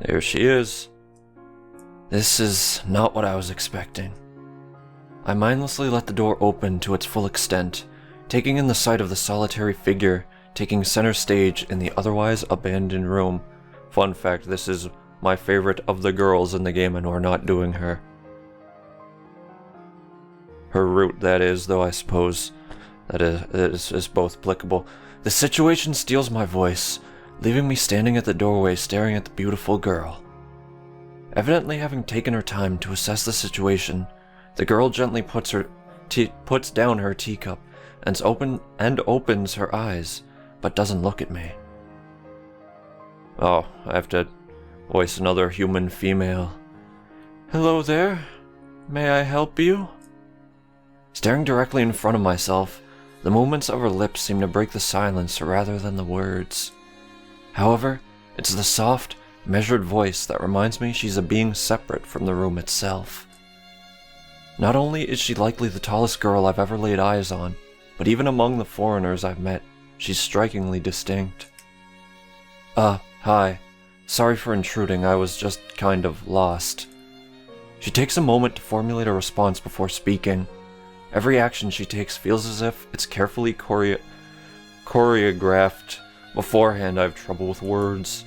There she is. This is not what I was expecting. I mindlessly let the door open to its full extent, taking in the sight of the solitary figure taking center stage in the otherwise abandoned room. Fun fact, this is my favorite of the girls in the game and we're not doing her. Her route, that is, though I suppose that is both applicable. The situation steals my voice, leaving me standing at the doorway staring at the beautiful girl. Evidently having taken her time to assess the situation, the girl gently puts down her teacup and opens her eyes, but doesn't look at me. Oh, I have to voice another human female. Hello there. May I help you? Staring directly in front of myself, the movements of her lips seem to break the silence rather than the words. However, it's the soft, measured voice that reminds me she's a being separate from the room itself. Not only is she likely the tallest girl I've ever laid eyes on, but even among the foreigners I've met, she's strikingly distinct. Hi. Sorry for intruding, I was just kind of lost. She takes a moment to formulate a response before speaking. Every action she takes feels as if it's carefully choreographed. Beforehand, I have trouble with words.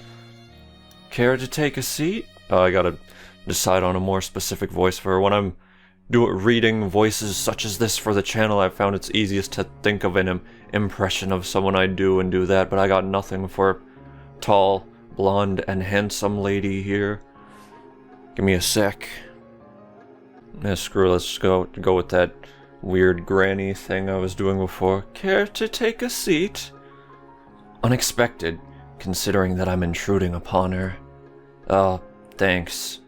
Care to take a seat? I gotta decide on a more specific voice for her. When I'm reading voices such as this for the channel, I've found it's easiest to think of an impression of someone I do and do that, but I got nothing for tall, blonde, and handsome lady here. Give me a sec. Screw, let's go with that weird granny thing I was doing before. Care to take a seat? Unexpected, considering that I'm intruding upon her. Thanks.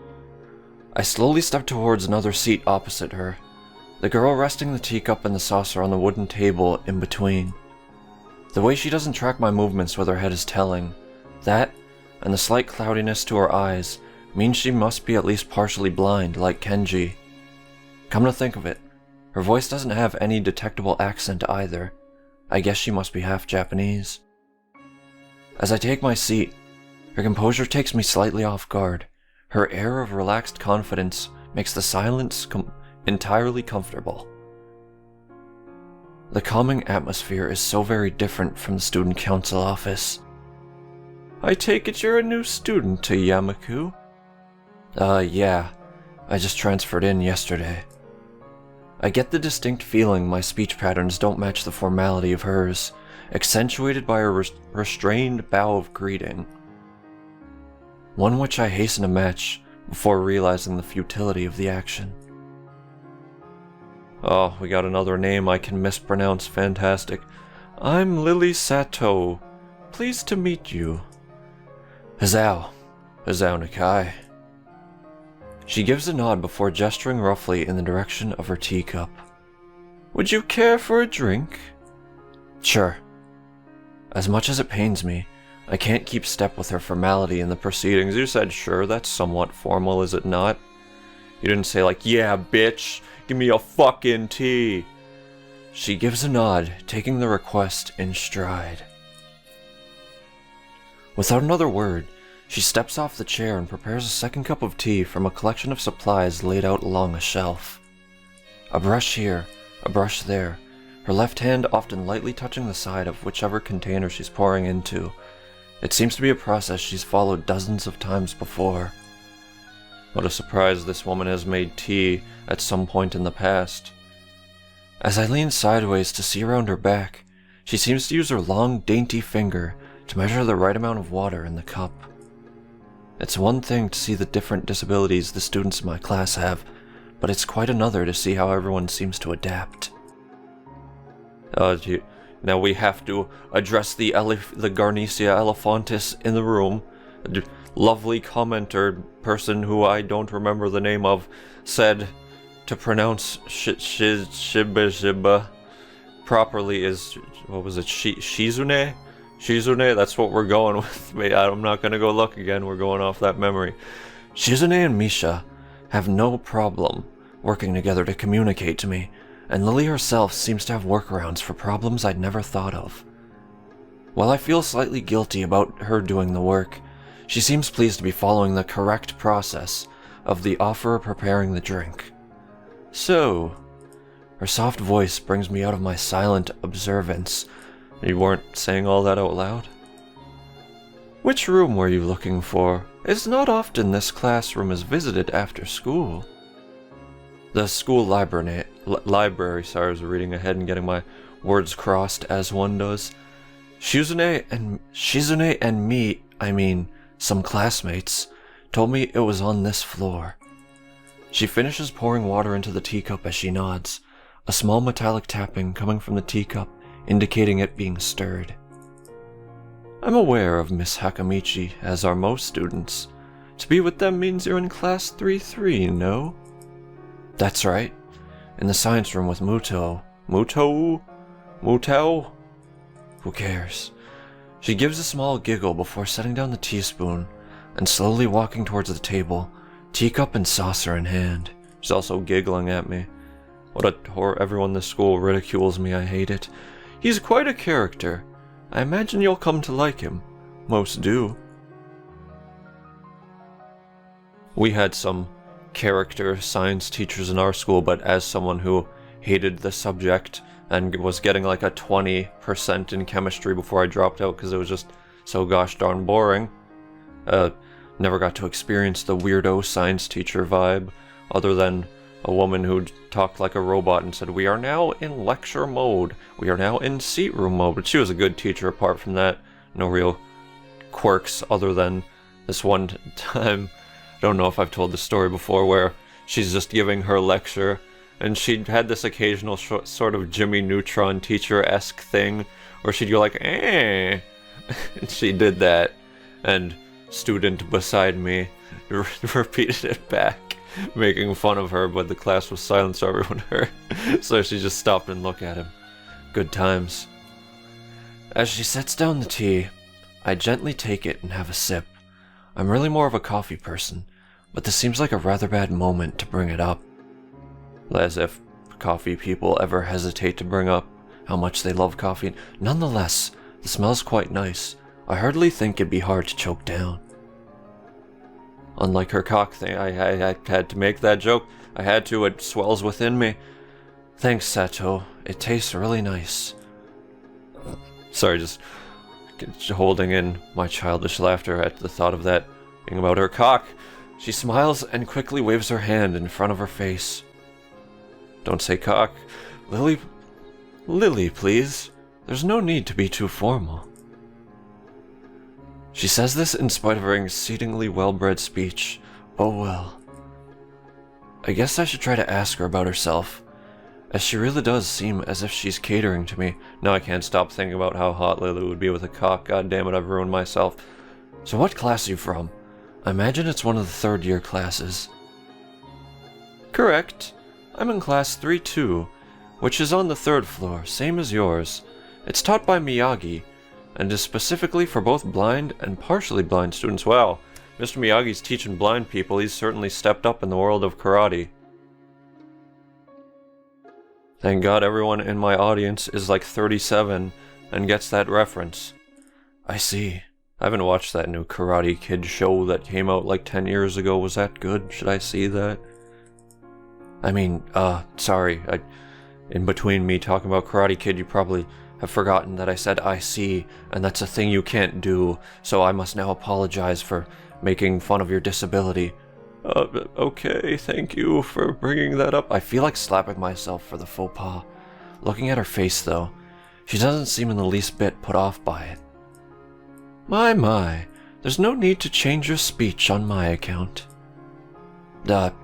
I slowly step towards another seat opposite her, the girl resting the teacup and the saucer on the wooden table in between. The way she doesn't track my movements with her head is telling. That, and the slight cloudiness to her eyes, means she must be at least partially blind, like Kenji. Come to think of it, her voice doesn't have any detectable accent either. I guess she must be half Japanese. As I take my seat, her composure takes me slightly off guard. Her air of relaxed confidence makes the silence entirely comfortable. The calming atmosphere is so very different from the student council office. I take it you're a new student to Yamaku? Yeah. I just transferred in yesterday. I get the distinct feeling my speech patterns don't match the formality of hers, accentuated by a restrained bow of greeting. One which I hasten to match before realizing the futility of the action. Oh, we got another name I can mispronounce. Fantastic. I'm Lily Sato. Pleased to meet you. Hazao Nakai. She gives a nod before gesturing roughly in the direction of her teacup. Would you care for a drink? Sure. As much as it pains me, I can't keep step with her formality in the proceedings. You said sure, that's somewhat formal, is it not? You didn't say like, yeah, bitch, give me a fucking tea. She gives a nod, taking the request in stride. Without another word, she steps off the chair and prepares a second cup of tea from a collection of supplies laid out along a shelf. A brush here, a brush there, her left hand often lightly touching the side of whichever container she's pouring into. It seems to be a process she's followed dozens of times before. What a surprise, this woman has made tea at some point in the past. As I lean sideways to see around her back, she seems to use her long, dainty finger to measure the right amount of water in the cup. It's one thing to see the different disabilities the students in my class have, but it's quite another to see how everyone seems to adapt. Now we have to address the Garnecia elephantis in the room. A lovely commenter, person who I don't remember the name of, said to pronounce shiba properly is, what was it, Shizune? Shizune, that's what we're going with. I'm not going to go look again, we're going off that memory. Shizune and Misha have no problem working together to communicate to me, and Lily herself seems to have workarounds for problems I'd never thought of. While I feel slightly guilty about her doing the work, She seems pleased to be following the correct process of the offerer preparing the drink. So, her soft voice brings me out of my silent observance. You weren't saying all that out loud? Which room were you looking for? It's not often this classroom is visited after school. The school library, sorry, I was reading ahead and getting my words crossed as one does. Shizune and me, some classmates, told me it was on this floor. She finishes pouring water into the teacup as she nods, a small metallic tapping coming from the teacup indicating it being stirred. I'm aware of Miss Hakamichi, as are most students. To be with them means you're in class 3-3, no? That's right. In the science room with Muto. Muto? Who cares? She gives a small giggle before setting down the teaspoon and slowly walking towards the table, teacup and saucer in hand. She's also giggling at me. What a horror. Everyone in the school ridicules me. I hate it. He's quite a character. I imagine you'll come to like him. Most do. We had some character science teachers in our school, but as someone who hated the subject and was getting like a 20% in chemistry before I dropped out because it was just so gosh darn boring, never got to experience the weirdo science teacher vibe, other than a woman who talked like a robot and said, "We are now in lecture mode. We are now in seat room mode." But she was a good teacher apart from that. No real quirks other than this one time. I don't know if I've told the story before where she's just giving her lecture and she had this occasional sort of Jimmy Neutron teacher-esque thing where she'd go like, eh. And she did that. And student beside me repeated it back, making fun of her, but the class was silent so everyone heard. So she just stopped and looked at him. Good times. As she sets down the tea, I gently take it and have a sip. I'm really more of a coffee person, but this seems like a rather bad moment to bring it up. As if coffee people ever hesitate to bring up how much they love coffee. Nonetheless, the smell's quite nice. I hardly think it'd be hard to choke down. Unlike her cock thing, I had to make that joke. I had to, it swells within me. Thanks, Sato. It tastes really nice. Sorry, just holding in my childish laughter at the thought of that being about her cock. She smiles and quickly waves her hand in front of her face. Don't say cock. Lily, please. There's no need to be too formal. She says this in spite of her exceedingly well-bred speech. Oh well. I guess I should try to ask her about herself, as she really does seem as if she's catering to me. Now I can't stop thinking about how hot Lily would be with a cock. God damn it, I've ruined myself. So what class are you from? I imagine it's one of the third-year classes. Correct. I'm in class 3-2, which is on the third floor, same as yours. It's taught by Miyagi, and is specifically for both blind and partially blind students. Wow, Mr. Miyagi's teaching blind people. He's certainly stepped up in the world of karate. Thank God everyone in my audience is like 37 and gets that reference. I see. I haven't watched that new Karate Kid show that came out like 10 years ago. Was that good? Should I see that? Sorry. In between me talking about Karate Kid, you probably have forgotten that I said I see, and that's a thing you can't do, so I must now apologize for making fun of your disability. Okay, thank you for bringing that up. I feel like slapping myself for the faux pas. Looking at her face, though, she doesn't seem in the least bit put off by it. My, there's no need to change your speech on my account.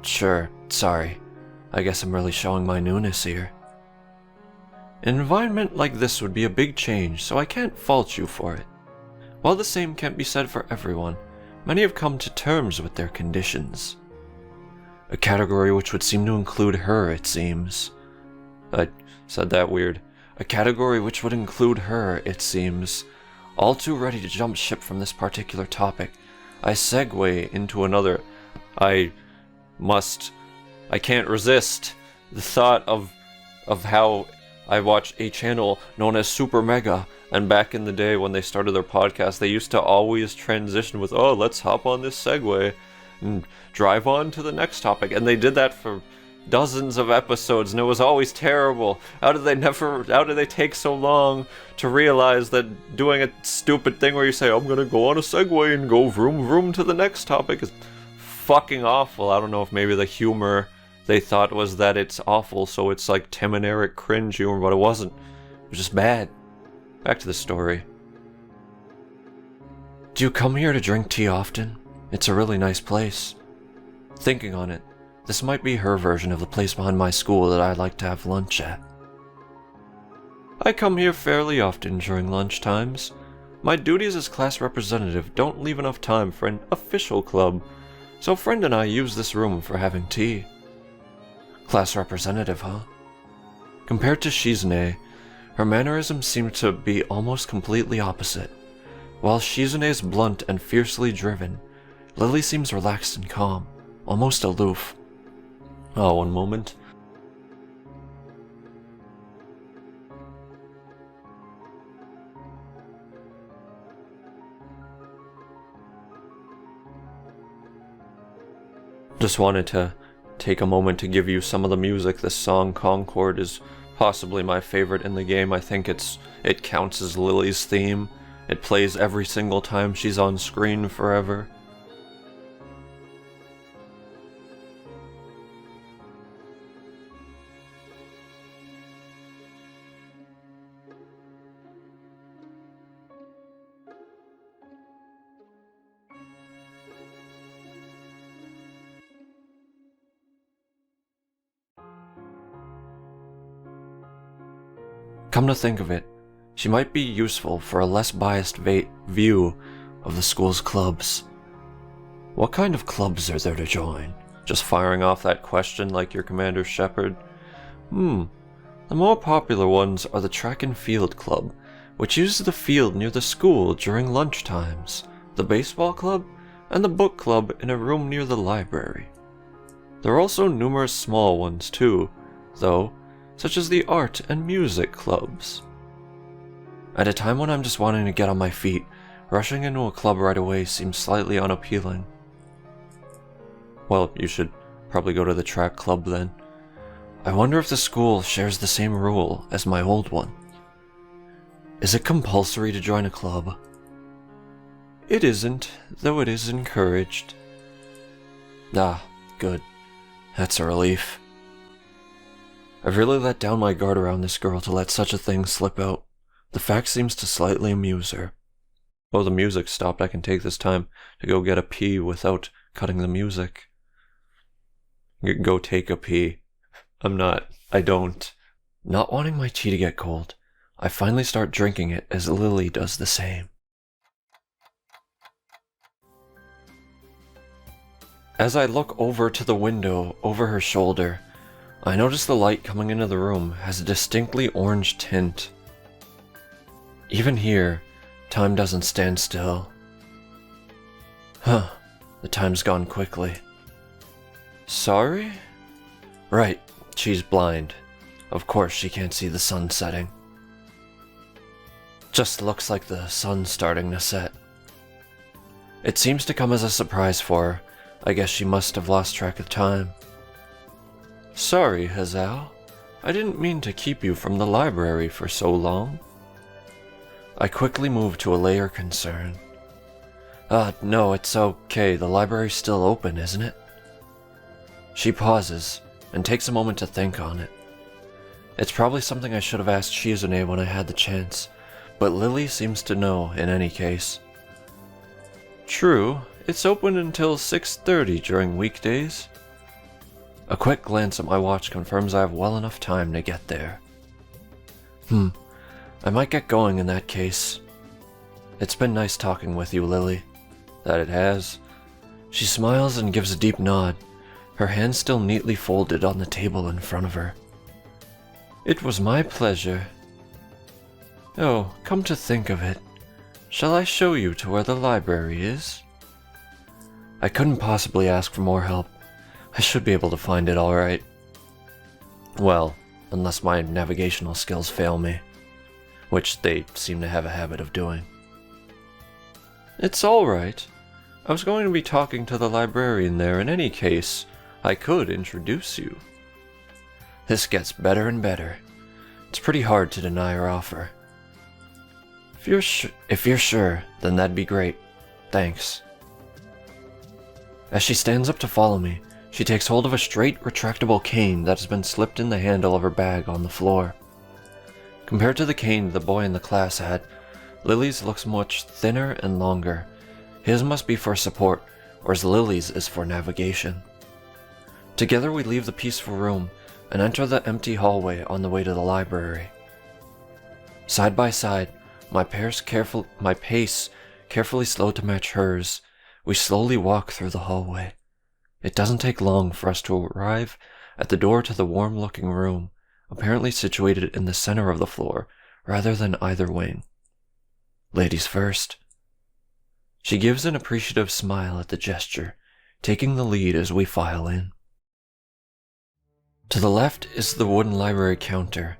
Sure, sorry. I guess I'm really showing my newness here. An environment like this would be a big change, so I can't fault you for it. While the same can't be said for everyone, many have come to terms with their conditions. A category which would seem to include her, it seems. I said that weird. A category which would include her, it seems. All too ready to jump ship from this particular topic, I segue into another. I can't resist the thought of how I watch a channel known as Super Mega, And back in the day when they started their podcast, they used to always transition with, oh, let's hop on this segue and drive on to the next topic. And they did that for dozens of episodes, and it was always terrible. How did they take so long to realize that doing a stupid thing where you say, I'm gonna go on a segue and go vroom vroom to the next topic is fucking awful. I don't know if maybe the humor they thought was that it's awful, so it's like Tim and Eric cringe humor, but it wasn't. It was just bad. Back to the story. Do you come here to drink tea often? It's a really nice place. Thinking on it, this might be her version of the place behind my school that I like to have lunch at. I come here fairly often during lunch times. My duties as class representative don't leave enough time for an official club, so a friend and I use this room for having tea. Class representative, huh? Compared to Shizune, her mannerisms seem to be almost completely opposite. While Shizune is blunt and fiercely driven, Lily seems relaxed and calm, almost aloof. Oh, one moment. Just wanted to take a moment to give you some of the music. This song, Concord, is possibly my favorite in the game. I think it counts as Lily's theme. It plays every single time she's on screen forever. Come to think of it, she might be useful for a less biased view of the school's clubs. What kind of clubs are there to join? Just firing off that question like your Commander Shepard? The more popular ones are the Track and Field Club, which uses the field near the school during lunch times, the Baseball Club, and the Book Club in a room near the library. There are also numerous small ones too, though, such as the art and music clubs. At a time when I'm just wanting to get on my feet, rushing into a club right away seems slightly unappealing. Well, you should probably go to the track club then. I wonder if the school shares the same rule as my old one. Is it compulsory to join a club? It isn't, though it is encouraged. Ah, good. That's a relief. I've really let down my guard around this girl to let such a thing slip out. The fact seems to slightly amuse her. Oh, the music stopped. I can take this time to go get a pee without cutting the music. Go take a pee. I don't. Not wanting my tea to get cold, I finally start drinking it as Lily does the same. As I look over to the window over her shoulder, I notice the light coming into the room has a distinctly orange tint. Even here, time doesn't stand still. The time's gone quickly. Sorry? Right, she's blind. Of course she can't see the sun setting. Just looks like the sun's starting to set. It seems to come as a surprise for her. I guess she must have lost track of time. Sorry, Hazal. I didn't mean to keep you from the library for so long. I quickly move to allay her concern. No, it's okay. The library's still open, isn't it? She pauses and takes a moment to think on it. It's probably something I should have asked Shizune when I had the chance, but Lily seems to know in any case. True, it's open until 6:30 during weekdays. A quick glance at my watch confirms I have well enough time to get there. I might get going in that case. It's been nice talking with you, Lily. That it has. She smiles and gives a deep nod, her hands still neatly folded on the table in front of her. It was my pleasure. Oh, come to think of it, shall I show you to where the library is? I couldn't possibly ask for more help. I should be able to find it all right. Well, unless my navigational skills fail me. which they seem to have a habit of doing. It's all right. I was going to be talking to the librarian there in any case. I could introduce you. This gets better and better. It's pretty hard to deny her offer. If you're sure, then that'd be great. Thanks. As she stands up to follow me, she takes hold of a straight, retractable cane that has been slipped in the handle of her bag on the floor. Compared to the cane the boy in the class had, Lily's looks much thinner and longer. His must be for support, whereas Lily's is for navigation. Together we leave the peaceful room and enter the empty hallway on the way to the library. Side by side, my pace carefully slowed to match hers, we slowly walk through the hallway. It doesn't take long for us to arrive at the door to the warm-looking room, apparently situated in the center of the floor, rather than either wing. Ladies first. She gives an appreciative smile at the gesture, taking the lead as we file in. To the left is the wooden library counter,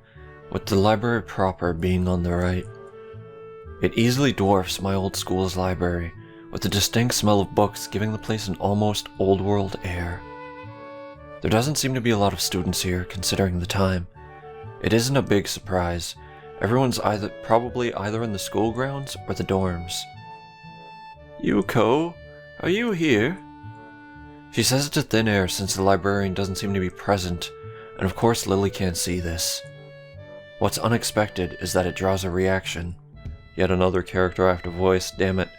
with the library proper being on the right. It easily dwarfs my old school's library, with the distinct smell of books giving the place an almost old-world air. There doesn't seem to be a lot of students here, considering the time. It isn't a big surprise. Everyone's probably either in the school grounds or the dorms. Yuko, are you here? She says it to thin air since the librarian doesn't seem to be present, and of course Lily can't see this. What's unexpected is that it draws a reaction. Yet another character-active voice, damn it.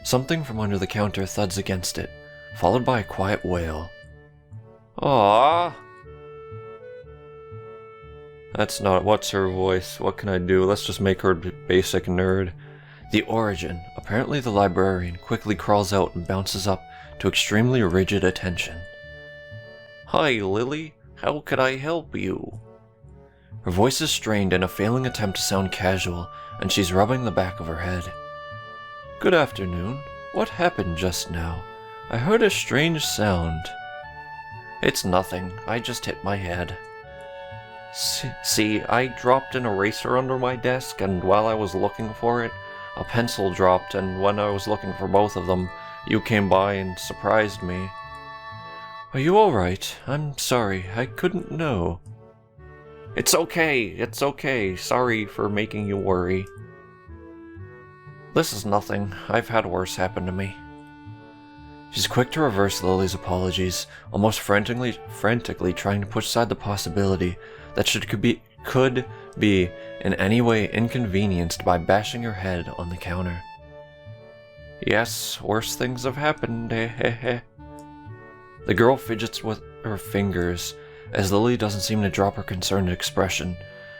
Something from under the counter thuds against it, followed by a quiet wail. Aww. That's not what's her voice. What can I do? Let's just make her a basic nerd. The origin. Apparently the librarian quickly crawls out and bounces up to extremely rigid attention. Hi, Lily. How could I help you? Her voice is strained in a failing attempt to sound casual, and she's rubbing the back of her head. Good afternoon. What happened just now? I heard a strange sound. It's nothing. I just hit my head. See, I dropped an eraser under my desk, and while I was looking for it, a pencil dropped, and when I was looking for both of them, you came by and surprised me. Are you alright? I'm sorry, I couldn't know. It's okay. Sorry for making you worry. This is nothing. I've had worse happen to me. She's quick to reverse Lily's apologies, almost frantically trying to push aside the possibility that she could be in any way inconvenienced by bashing her head on the counter. Yes, worse things have happened, The girl fidgets with her fingers, as Lily doesn't seem to drop her concerned expression,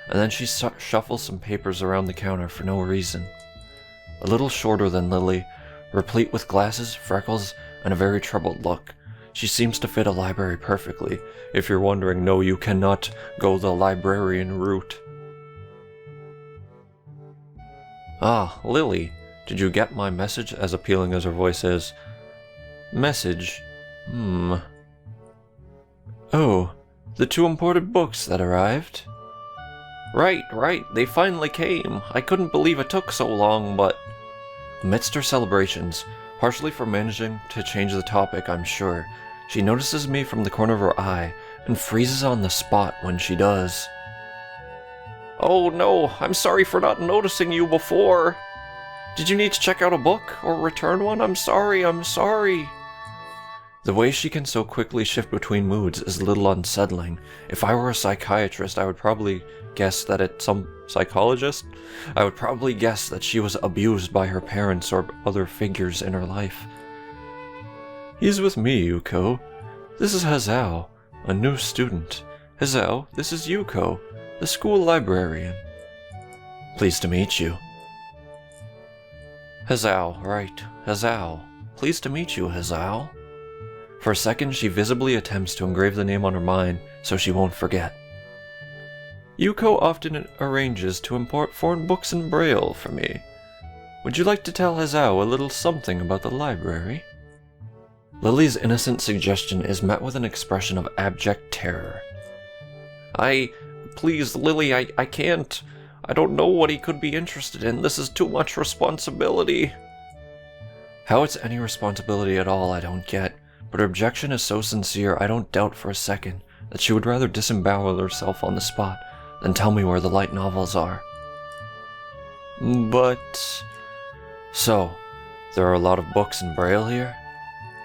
and then she shuffles some papers around the counter for no reason. A little shorter than Lily, replete with glasses, freckles, and a very troubled look, she seems to fit a library perfectly. If you're wondering, no, you cannot go the librarian route. Ah, Lily, did you get my message? As appealing as her voice is. Message? Oh, the 2 imported books that arrived? Right, they finally came. I couldn't believe it took so long, but... Amidst her celebrations, partially for managing to change the topic, I'm sure, she notices me from the corner of her eye and freezes on the spot when she does. Oh no, I'm sorry for not noticing you before. Did you need to check out a book or return one? I'm sorry. The way she can so quickly shift between moods is a little unsettling. If I were a psychiatrist, I would probably guess that it's some psychologist. I would probably guess that she was abused by her parents or other figures in her life. He's with me, Yuko. This is Hazao, a new student. Hazao, this is Yuko, the school librarian. Pleased to meet you. Hazao, right. Hazao. Pleased to meet you, Hazao. For a second, she visibly attempts to engrave the name on her mind so she won't forget. Yuko often arranges to import foreign books in Braille for me. Would you like to tell Hazao a little something about the library? Lily's innocent suggestion is met with an expression of abject terror. Please, Lily, I can't. I don't know what he could be interested in. This is too much responsibility. How it's any responsibility at all, I don't get, but her objection is so sincere I don't doubt for a second that she would rather disembowel herself on the spot than tell me where the light novels are. But... So, there are a lot of books in Braille here?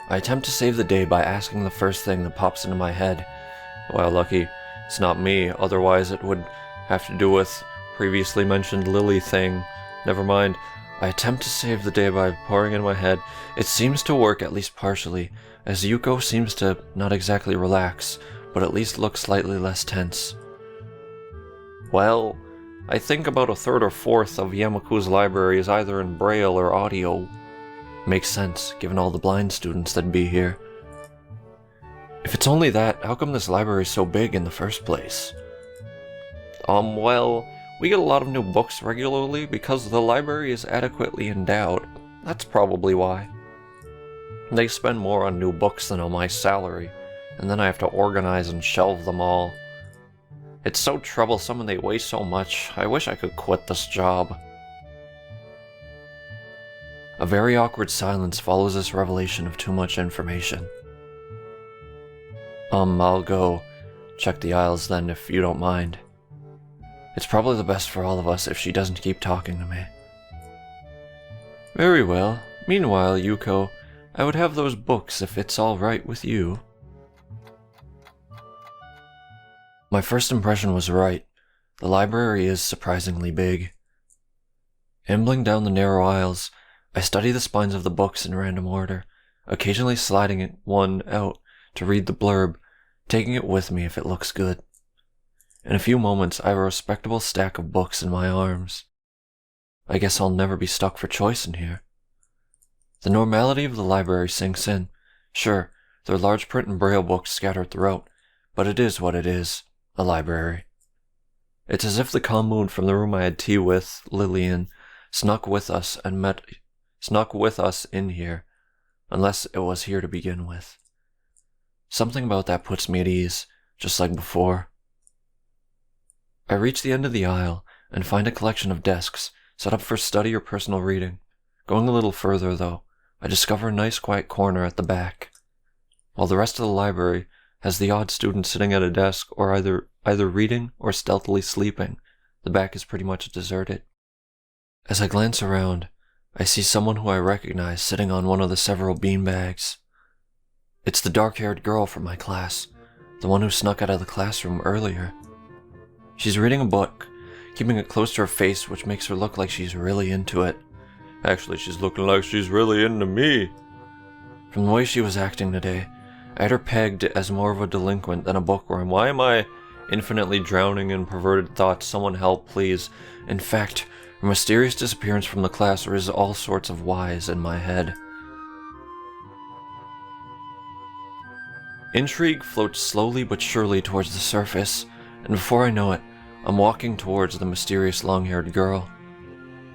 I attempt to save the day by asking the first thing that pops into my head. Well, lucky it's not me, otherwise it would have to do with previously mentioned Lily thing. Never mind. I attempt to save the day by pouring in my head. It seems to work at least partially, as Yuko seems to not exactly relax, but at least look slightly less tense. Well, I think about a third or fourth of Yamaku's library is either in Braille or audio. Makes sense, given all the blind students that'd be here. If it's only that, how come this library is so big in the first place? Well, we get a lot of new books regularly because the library is adequately endowed. That's probably why. They spend more on new books than on my salary, and then I have to organize and shelve them all. It's so troublesome and they waste so much, I wish I could quit this job. A very awkward silence follows this revelation of too much information. I'll go check the aisles then, if you don't mind. It's probably the best for all of us if she doesn't keep talking to me. Very well. Meanwhile, Yuko, I would have those books if it's all right with you. My first impression was right. The library is surprisingly big. Ambling down the narrow aisles, I study the spines of the books in random order, occasionally sliding one out to read the blurb, taking it with me if it looks good. In a few moments, I have a respectable stack of books in my arms. I guess I'll never be stuck for choice in here. The normality of the library sinks in. Sure, there are large print and Braille books scattered throughout, but it is what it is, a library. It's as if the calm mood from the room I had tea with, Lillian, snuck with us in here, unless it was here to begin with. Something about that puts me at ease, just like before. I reach the end of the aisle and find a collection of desks set up for study or personal reading. Going a little further, though, I discover a nice quiet corner at the back. While the rest of the library has the odd student sitting at a desk or either reading or stealthily sleeping, the back is pretty much deserted. As I glance around, I see someone who I recognize sitting on one of the several beanbags. It's the dark-haired girl from my class, the one who snuck out of the classroom earlier. She's reading a book, keeping it close to her face, which makes her look like she's really into it. Actually, she's looking like she's really into me. From the way she was acting today, I had her pegged as more of a delinquent than a bookworm. Why am I infinitely drowning in perverted thoughts? Someone help, please. In fact, her mysterious disappearance from the class raises all sorts of whys in my head. Intrigue floats slowly but surely towards the surface, and before I know it, I'm walking towards the mysterious long-haired girl.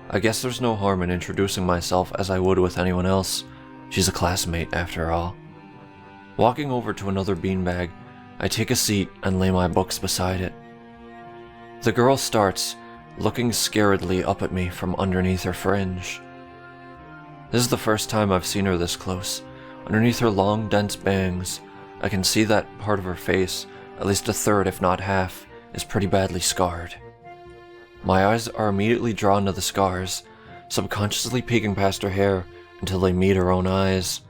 I guess there's no harm in introducing myself as I would with anyone else. She's a classmate, after all. Walking over to another beanbag, I take a seat and lay my books beside it. The girl starts, looking scaredly up at me from underneath her fringe. This is the first time I've seen her this close. Underneath her long, dense bangs, I can see that part of her face, at least a third if not half, is pretty badly scarred. My eyes are immediately drawn to the scars, subconsciously peeking past her hair until they meet her own eyes.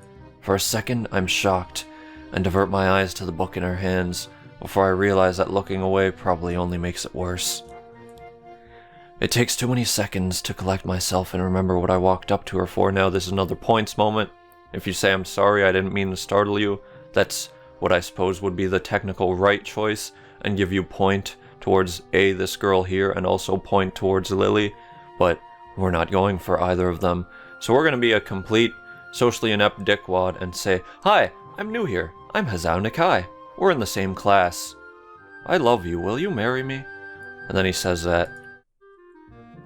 For a second, I'm shocked, and divert my eyes to the book in her hands, before I realize that looking away probably only makes it worse. It takes too many seconds to collect myself and remember what I walked up to her for. Now this is another points moment. If you say I'm sorry, I didn't mean to startle you, that's what I suppose would be the technical right choice, and give you point towards this girl here, and also point towards Lily, but we're not going for either of them. So we're going to be a complete socially inept dickwad and say, "Hi, I'm new here. I'm Hazao Nakai. We're in the same class. I love you. Will you marry me?" And then he says that,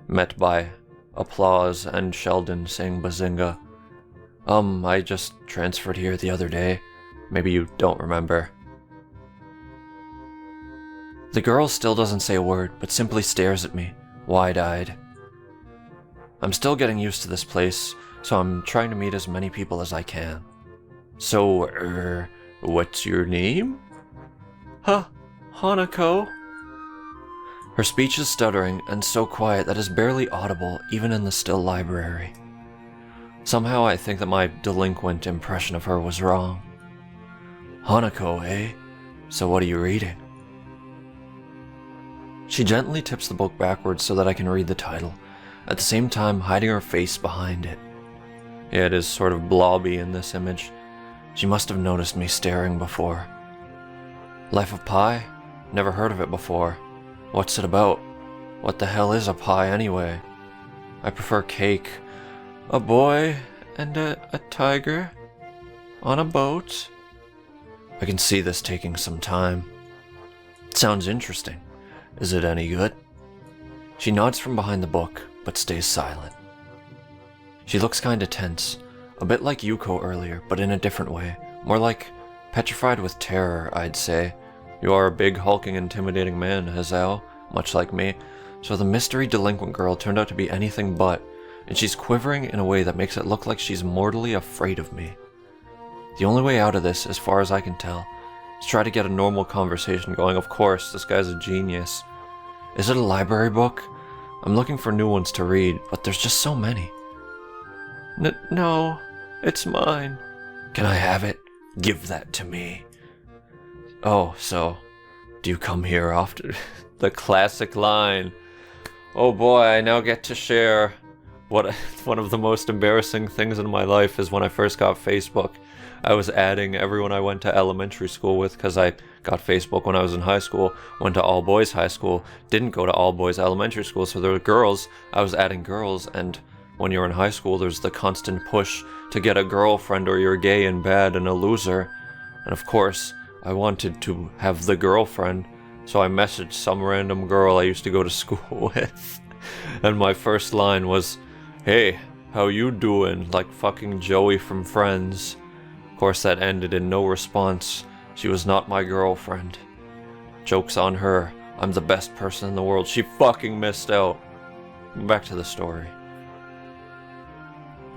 met by applause and Sheldon saying Bazinga. I just transferred here the other day. Maybe you don't remember. The girl still doesn't say a word, but simply stares at me, wide-eyed. I'm still getting used to this place, so I'm trying to meet as many people as I can. So, what's your name? Hanako. Her speech is stuttering and so quiet that it's barely audible even in the still library. Somehow I think that my delinquent impression of her was wrong. Hanako, eh? So what are you reading? She gently tips the book backwards so that I can read the title, at the same time hiding her face behind it. Yeah, it is sort of blobby in this image. She must have noticed me staring before. Life of Pi? Never heard of it before. What's it about? What the hell is a pie anyway? I prefer cake. A boy and a tiger on a boat. I can see this taking some time. Sounds interesting. Is it any good? She nods from behind the book, but stays silent. She looks kinda tense, a bit like Yuko earlier, but in a different way. More like petrified with terror, I'd say. You are a big, hulking, intimidating man, Hazao, much like me, so the mystery delinquent girl turned out to be anything but, and she's quivering in a way that makes it look like she's mortally afraid of me. The only way out of this, as far as I can tell, is try to get a normal conversation going. Of course, this guy's a genius. Is it a library book? I'm looking for new ones to read, but there's just so many. No, it's mine. Can I have it? Give that to me. Oh, so, do you come here often? The classic line. Oh boy, I now get to share one of the most embarrassing things in my life is when I first got Facebook. I was adding everyone I went to elementary school with because I got Facebook when I was in high school, went to all boys high school, didn't go to all boys elementary school, so there were girls, I was adding girls, and when you're in high school there's the constant push to get a girlfriend or you're gay and bad and a loser. And of course, I wanted to have the girlfriend, so I messaged some random girl I used to go to school with. And my first line was, "Hey, how you doing?" Like fucking Joey from Friends. Of course that ended in no response. She was not my girlfriend. Joke's on her. I'm the best person in the world. She fucking missed out. Back to the story.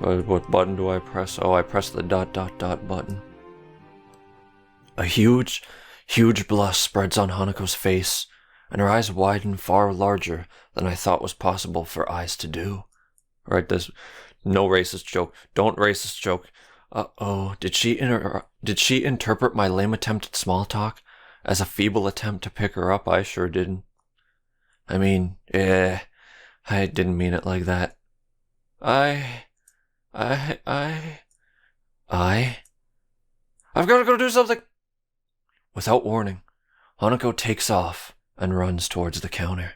What button do I press? Oh, I press the ... button. A huge blush spreads on Hanako's face, and her eyes widen far larger than I thought was possible for eyes to do. Right, this no racist joke. Don't racist joke. Uh-oh, did she interpret my lame attempt at small talk as a feeble attempt to pick her up? I sure didn't. I mean, I didn't mean it like that. I've got to go do something! Without warning, Hanako takes off and runs towards the counter.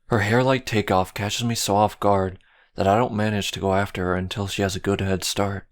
Her hair-like takeoff catches me so off guard that I don't manage to go after her until she has a good head start.